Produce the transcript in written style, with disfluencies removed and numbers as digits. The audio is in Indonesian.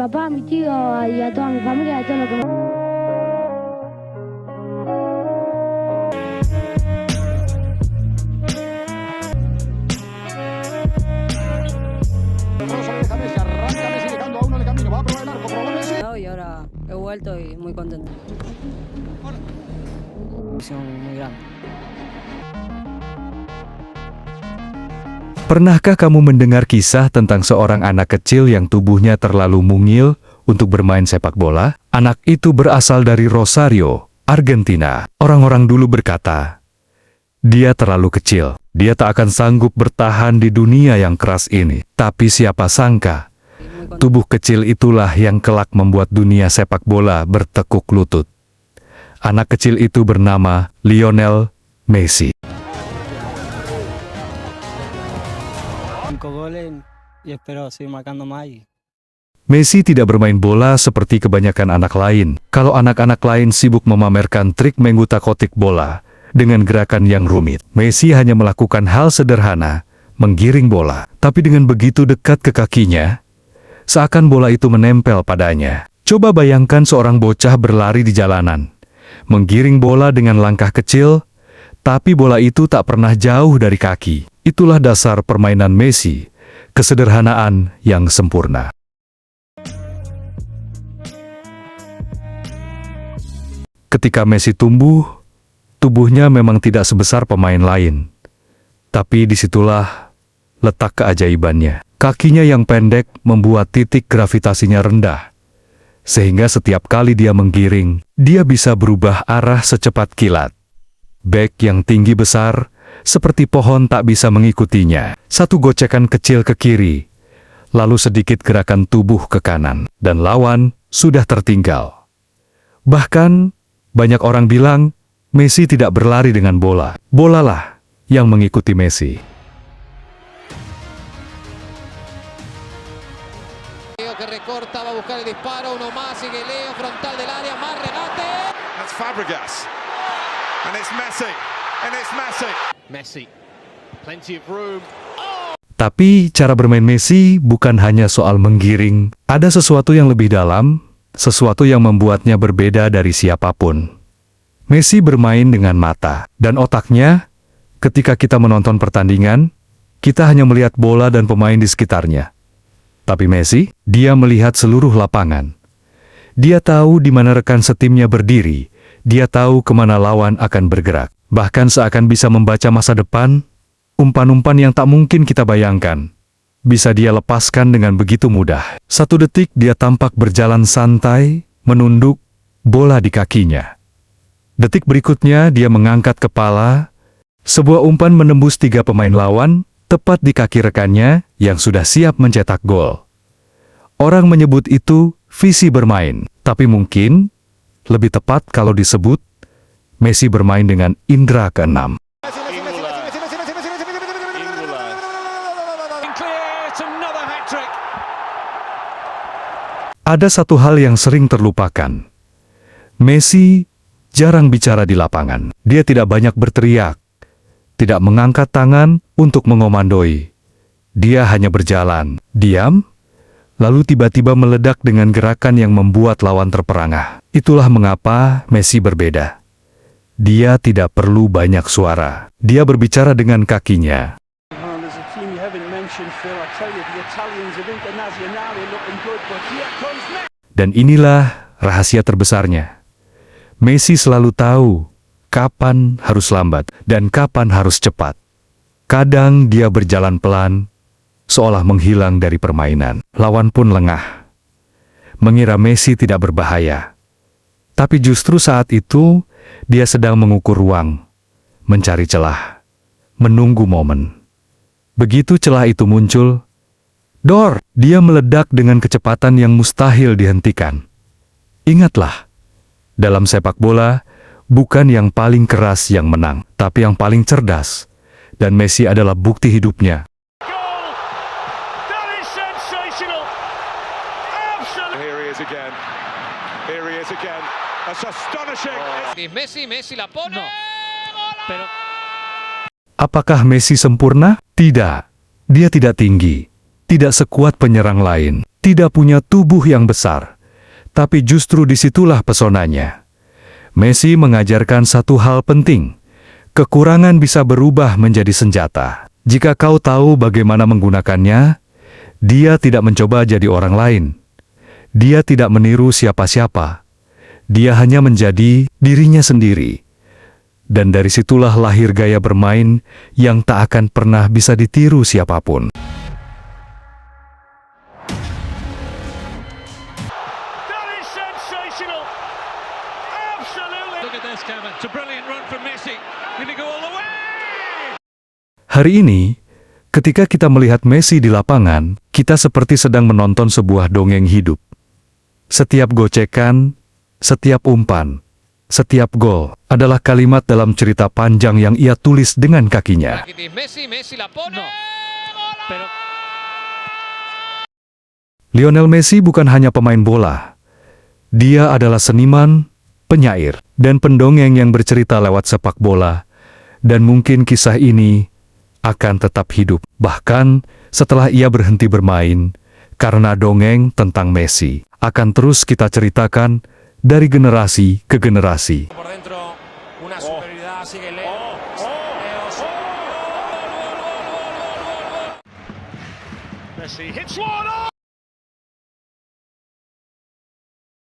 papá, a mi tío y a toda mi familia, a todo lo que me... Y ahora he vuelto y muy contento. Muy grande. Pernahkah kamu mendengar kisah tentang seorang anak kecil yang tubuhnya terlalu mungil untuk bermain sepak bola? Anak itu berasal dari Rosario, Argentina. Orang-orang dulu berkata, dia terlalu kecil, dia tak akan sanggup bertahan di dunia yang keras ini. Tapi siapa sangka, tubuh kecil itulah yang kelak membuat dunia sepak bola bertekuk lutut. Anak kecil itu bernama Lionel Messi. 5 goles y espero seguir marcando más. Messi tidak bermain bola seperti kebanyakan anak lain. Kalau anak-anak lain sibuk memamerkan trik mengutak-atik bola dengan gerakan yang rumit, Messi hanya melakukan hal sederhana, menggiring bola. Tapi dengan begitu dekat ke kakinya, seakan bola itu menempel padanya. Coba bayangkan seorang bocah berlari di jalanan, menggiring bola dengan langkah kecil, tapi bola itu tak pernah jauh dari kaki. Itulah dasar permainan Messi, kesederhanaan yang sempurna. Ketika Messi tumbuh, tubuhnya memang tidak sebesar pemain lain. Tapi disitulah letak keajaibannya. Kakinya yang pendek membuat titik gravitasinya rendah, sehingga setiap kali dia menggiring, dia bisa berubah arah secepat kilat. Bek yang tinggi besar, seperti pohon tak bisa mengikutinya. Satu gocekan kecil ke kiri, lalu sedikit gerakan tubuh ke kanan, dan lawan sudah tertinggal. Bahkan, banyak orang bilang, Messi tidak berlari dengan bola. Bolalah yang mengikuti Messi. Que recorta, va a buscar el disparo, uno más, sigue Leo, frontal del área, más regate. That's Fabregas. And it's Messi. And it's Messi. Messi, plenty of room. Tapi cara bermain Messi bukan hanya soal menggiring. Ada sesuatu yang lebih dalam, sesuatu yang membuatnya berbeda dari siapapun. Messi bermain dengan mata dan otaknya. Ketika kita menonton pertandingan, kita hanya melihat bola dan pemain di sekitarnya. Tapi Messi, dia melihat seluruh lapangan. Dia tahu di mana rekan setimnya berdiri. Dia tahu kemana lawan akan bergerak. Bahkan seakan bisa membaca masa depan, umpan-umpan yang tak mungkin kita bayangkan. Bisa dia lepaskan dengan begitu mudah. 1 detik dia tampak berjalan santai, menunduk, bola di kakinya. Detik berikutnya dia mengangkat kepala, sebuah umpan menembus 3 pemain lawan, tepat di kaki rekannya yang sudah siap mencetak gol. Orang menyebut itu visi bermain, tapi mungkin lebih tepat kalau disebut Messi bermain dengan indera keenam. Ada satu hal yang sering terlupakan. Messi jarang bicara di lapangan. Dia tidak banyak berteriak, tidak mengangkat tangan untuk mengomandoi. Dia hanya berjalan, diam, lalu tiba-tiba meledak dengan gerakan yang membuat lawan terperangah. Itulah mengapa Messi berbeda. Dia tidak perlu banyak suara. Dia berbicara dengan kakinya. Dan inilah rahasia terbesarnya. Messi selalu tahu kapan harus lambat dan kapan harus cepat. Kadang dia berjalan pelan, seolah menghilang dari permainan. Lawan pun lengah, mengira Messi tidak berbahaya. Tapi justru saat itu, dia sedang mengukur ruang, mencari celah, menunggu momen. Begitu celah itu muncul, dor, dia meledak dengan kecepatan yang mustahil dihentikan. Ingatlah, dalam sepak bola, bukan yang paling keras yang menang, tapi yang paling cerdas. Dan Messi adalah bukti hidupnya. Messi la pone. Pero Apakah Messi sempurna? Tidak. Dia tidak tinggi, tidak sekuat penyerang lain, tidak punya tubuh yang besar, tapi justru disitulah pesonanya. Messi mengajarkan satu hal penting. Kekurangan bisa berubah menjadi senjata. Jika kau tahu bagaimana menggunakannya, dia tidak mencoba jadi orang lain. Dia tidak meniru siapa-siapa. Dia hanya menjadi dirinya sendiri. Dan dari situlah lahir gaya bermain yang tak akan pernah bisa ditiru siapapun. That is sensational. Absolutely. Look at this, Kevin. It's a brilliant run from Messi. Will he go all the way? Hari ini, ketika kita melihat Messi di lapangan, kita seperti sedang menonton sebuah dongeng hidup. Setiap gocekan, setiap umpan, setiap gol adalah kalimat dalam cerita panjang yang ia tulis dengan kakinya. Messi la pone. Pero Lionel Messi bukan hanya pemain bola. Dia adalah seniman, penyair, dan pendongeng yang bercerita lewat sepak bola. Dan mungkin kisah ini akan tetap hidup, bahkan setelah ia berhenti bermain, karena dongeng tentang Messi akan terus kita ceritakan dari generasi ke generasi. Por dentro, una superioridad, sigue Leo. Messi hits one.